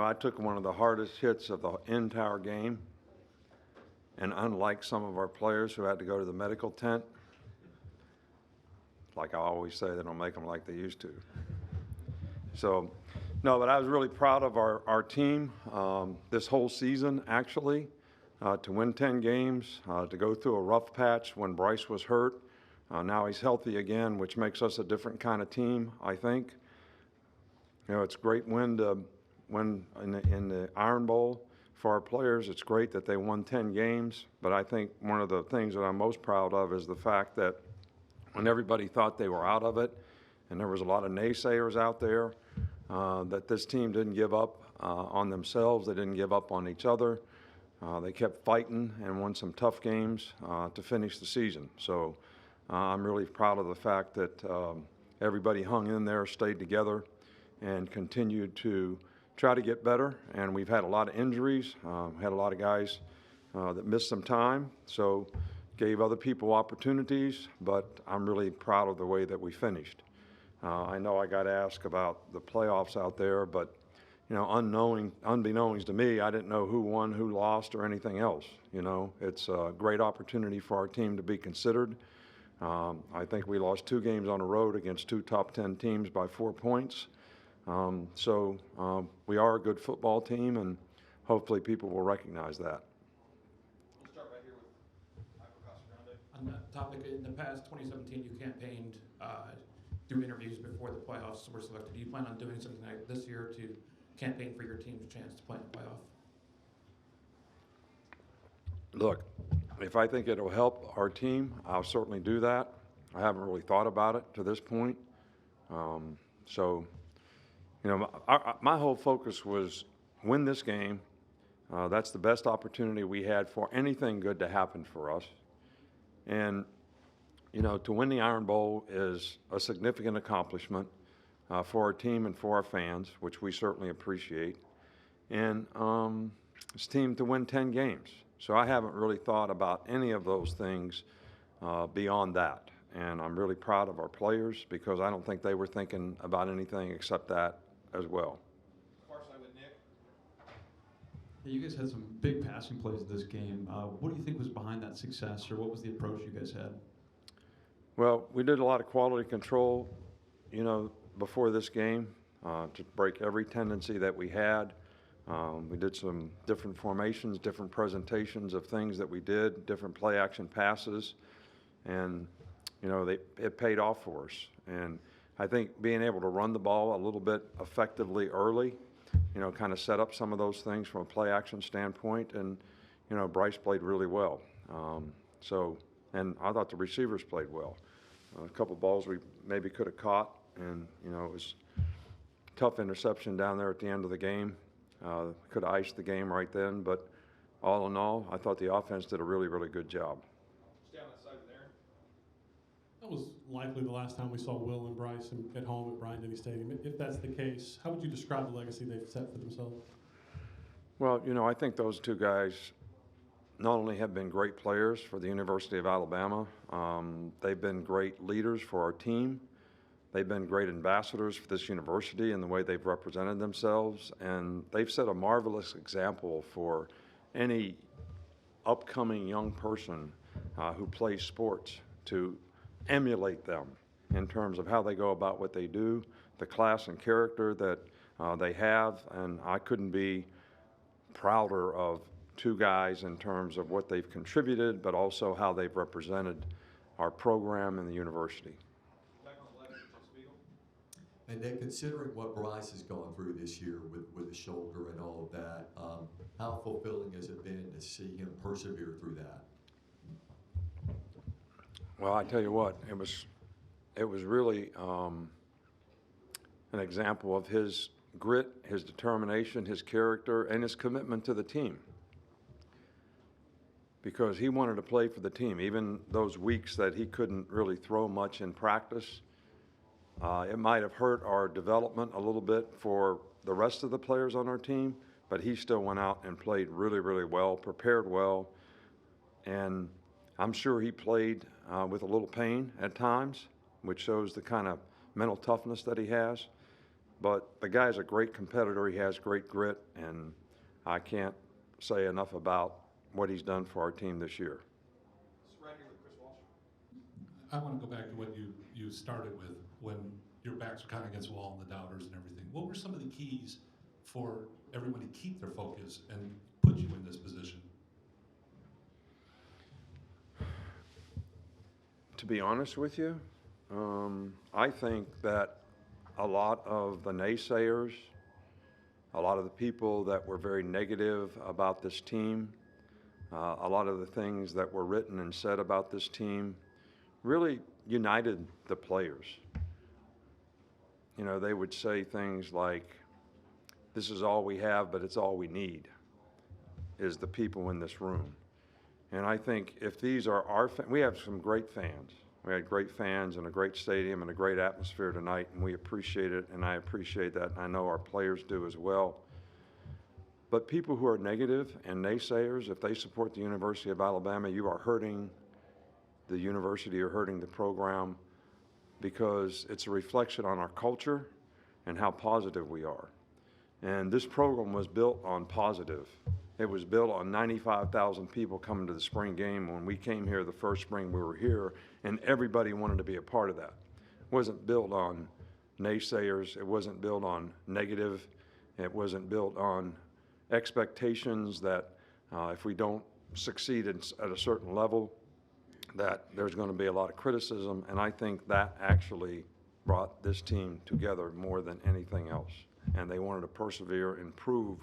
I took one of the hardest hits of the entire game, and unlike some of our players who had to go to the medical tent, like I always say, they don't make them like they used to. So, no, but I was really proud of our team this whole season, actually, to win 10 games, to go through a rough patch when Bryce was hurt. Now he's healthy again, which makes us a different kind of team, I think. It's a great win to win in the Iron Bowl for our players. It's great that they won 10 games, but I think one of the things that I'm most proud of is the fact that when everybody thought they were out of it, and there was a lot of naysayers out there, that this team didn't give up on themselves. They didn't give up on each other. They kept fighting and won some tough games to finish the season. So I'm really proud of the fact that everybody hung in there, stayed together, and continued to try to get better. And we've had a lot of injuries, had a lot of guys that missed some time, so gave other people opportunities, but I'm really proud of the way that we finished. I know I got asked about the playoffs out there, but unbeknownst to me, I didn't know who won, who lost, or anything else. It's a great opportunity for our team to be considered. I think we lost 2 games on the road against 2 top 10 teams by 4 points. So we are a good football team, and hopefully people will recognize that. We'll start right here with Michael Casagrande. On that topic, in the past 2017, you campaigned through interviews before the playoffs were selected. Do you plan on doing something like this year to campaign for your team's chance to play in the playoff? Look, if I think it'll help our team, I'll certainly do that. I haven't really thought about it to this point. My whole focus was win this game. That's the best opportunity we had for anything good to happen for us. And, to win the Iron Bowl is a significant accomplishment for our team and for our fans, which we certainly appreciate. And this team to win 10 games. So I haven't really thought about any of those things beyond that. And I'm really proud of our players because I don't think they were thinking about anything except that as well. Far side with Nick. Yeah, you guys had some big passing plays in this game. What do you think was behind that success, or what was the approach you guys had? Well, we did a lot of quality control, before this game to break every tendency that we had. We did some different formations, different presentations of things that we did, different play action passes, and it paid off for us. And I think being able to run the ball a little bit effectively early, kind of set up some of those things from a play action standpoint. And Bryce played really well. And I thought the receivers played well. A couple balls we maybe could have caught, and it was a tough interception down there at the end of the game. Could have iced the game right then, but all in all, I thought the offense did a really, really good job. Stay on that side with Aaron. That was likely the last time we saw Will and Bryce at home at Bryant-Denny Stadium. If that's the case, how would you describe the legacy they've set for themselves? Well, I think those 2 guys not only have been great players for the University of Alabama, they've been great leaders for our team. They've been great ambassadors for this university in the way they've represented themselves, and they've set a marvelous example for any upcoming young person who plays sports to emulate them in terms of how they go about what they do, the class and character that they have, and I couldn't be prouder of 2 guys in terms of what they've contributed, but also how they've represented our program and the university. Back on the left with Jeff Spiegel. And then considering what Bryce has gone through this year with the shoulder and all of that, how fulfilling has it been to see him persevere through that? Well, I tell you what, it was really an example of his grit, his determination, his character, and his commitment to the team. Because he wanted to play for the team, even those weeks that he couldn't really throw much in practice. It might have hurt our development a little bit for the rest of the players on our team, but he still went out and played really, really well, prepared well, and I'm sure he played with a little pain at times, which shows the kind of mental toughness that he has. But the guy's a great competitor. He has great grit, and I can't say enough about what he's done for our team this year. Right here with Chris Walsh. I want to go back to what you started with when your backs were kind of against the wall and the doubters and everything. What were some of the keys for everyone to keep their focus and put you in this position? To be honest with you, I think that a lot of the naysayers, a lot of the people that were very negative about this team, a lot of the things that were written and said about this team really united the players. You know, they would say things like, this is all we have, but it's all we need, is the people in this room. And I think if these are our we have some great fans. We had great fans and a great stadium and a great atmosphere tonight, and we appreciate it, and I appreciate that, and I know our players do as well. But people who are negative and naysayers, if they support the University of Alabama, you are hurting the university, you're hurting the program, because it's a reflection on our culture and how positive we are. And this program was built on positive. It was built on 95,000 people coming to the spring game. When we came here the first spring, we were here, and everybody wanted to be a part of that. It wasn't built on naysayers. It wasn't built on negative. It wasn't built on expectations that if we don't succeed at a certain level, that there's going to be a lot of criticism. And I think that actually brought this team together more than anything else. And they wanted to persevere and prove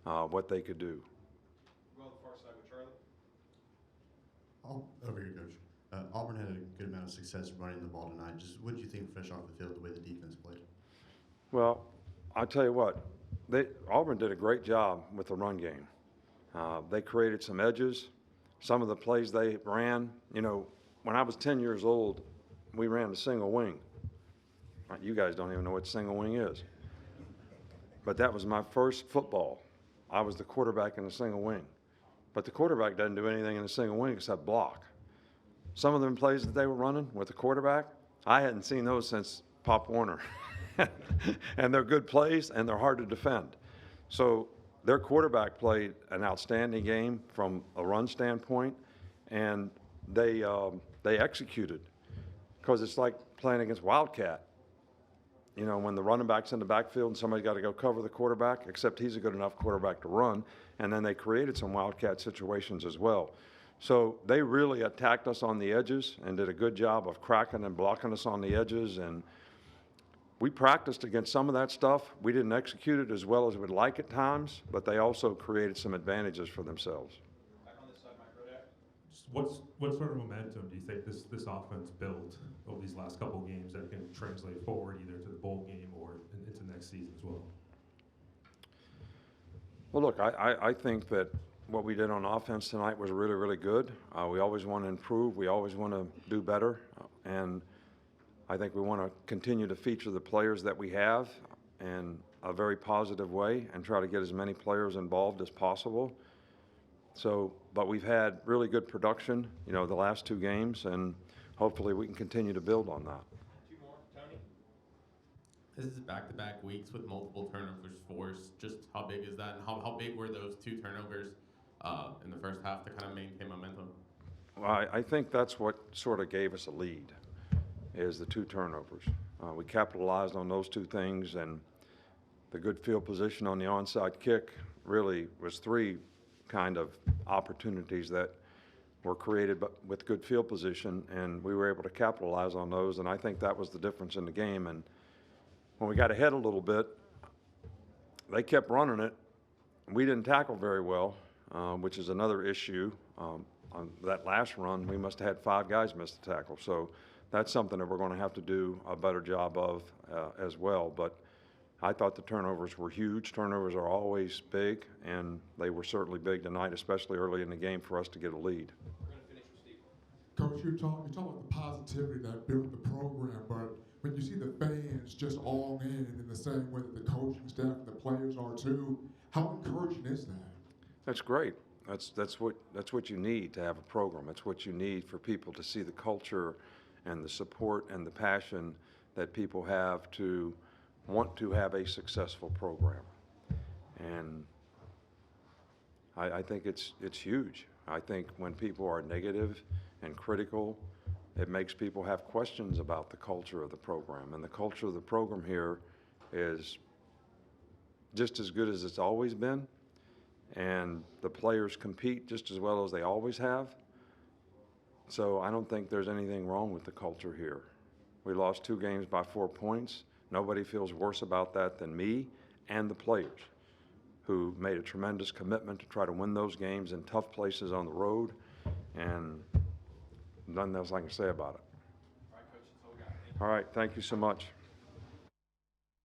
what they could do. Go on the far side with Charlie. Over here, Coach. Auburn had a good amount of success running the ball tonight. Just what do you think fresh off the field, the way the defense played? Well, I'll tell you what, Auburn did a great job with the run game. They created some edges. Some of the plays they ran, you know, when I was 10 years old, we ran a single wing. You guys don't even know what single wing is. But that was my first football. I was the quarterback in a single wing. But the quarterback doesn't do anything in a single wing except block. Some of them plays that they were running with the quarterback, I hadn't seen those since Pop Warner. And they're good plays, and they're hard to defend. So their quarterback played an outstanding game from a run standpoint, and they executed, because it's like playing against Wildcat. You know, when the running back's in the backfield and somebody's got to go cover the quarterback, except he's a good enough quarterback to run, and then they created some Wildcat situations as well. So they really attacked us on the edges and did a good job of cracking and blocking us on the edges, and we practiced against some of that stuff. We didn't execute it as well as we'd like at times, but they also created some advantages for themselves. Back on this side, Mike Rodak. Just what sort of momentum do you think this offense built over these last couple of games that can translate forward either to the bowl game or into next season as well? Well, look, I think that what we did on offense tonight was really, really good. We always want to improve. We always want to do better. And I think we want to continue to feature the players that we have in a very positive way and try to get as many players involved as possible. So, but we've had really good production, you know, the last two games, and hopefully we can continue to build on that. Two more. Tony. This is back-to-back weeks with multiple turnovers forced. Just how big is that, and how big were those two turnovers in the first half to kind of maintain momentum? Well, I think that's what sort of gave us a lead, is the two turnovers. We capitalized on those two things, and the good field position on the onside kick really was three kind of opportunities that were created but with good field position, and we were able to capitalize on those, and I think that was the difference in the game. And when we got ahead a little bit, they kept running it. We didn't tackle very well, which is another issue. On that last run, we must have had 5 guys miss the tackle. So that's something that we're going to have to do a better job of as well. But I thought the turnovers were huge. Turnovers are always big, and they were certainly big tonight, especially early in the game for us to get a lead. We're going to finish with Steve. Coach, you're talking about the positivity that built the program, but when you see the fans just all in the same way that the coaching staff and the players are too, how encouraging is that? That's great. That's what you need to have a program. That's what you need for people to see the culture and the support and the passion that people have to want to have a successful program. And I think it's huge. I think when people are negative and critical, it makes people have questions about the culture of the program. And the culture of the program here is just as good as it's always been. And the players compete just as well as they always have. So I don't think there's anything wrong with the culture here. We lost 2 games by 4 points. Nobody feels worse about that than me and the players, who made a tremendous commitment to try to win those games in tough places on the road, and nothing else I can say about it. All right, Coach, that's all we got. Thank you. All right, thank you so much.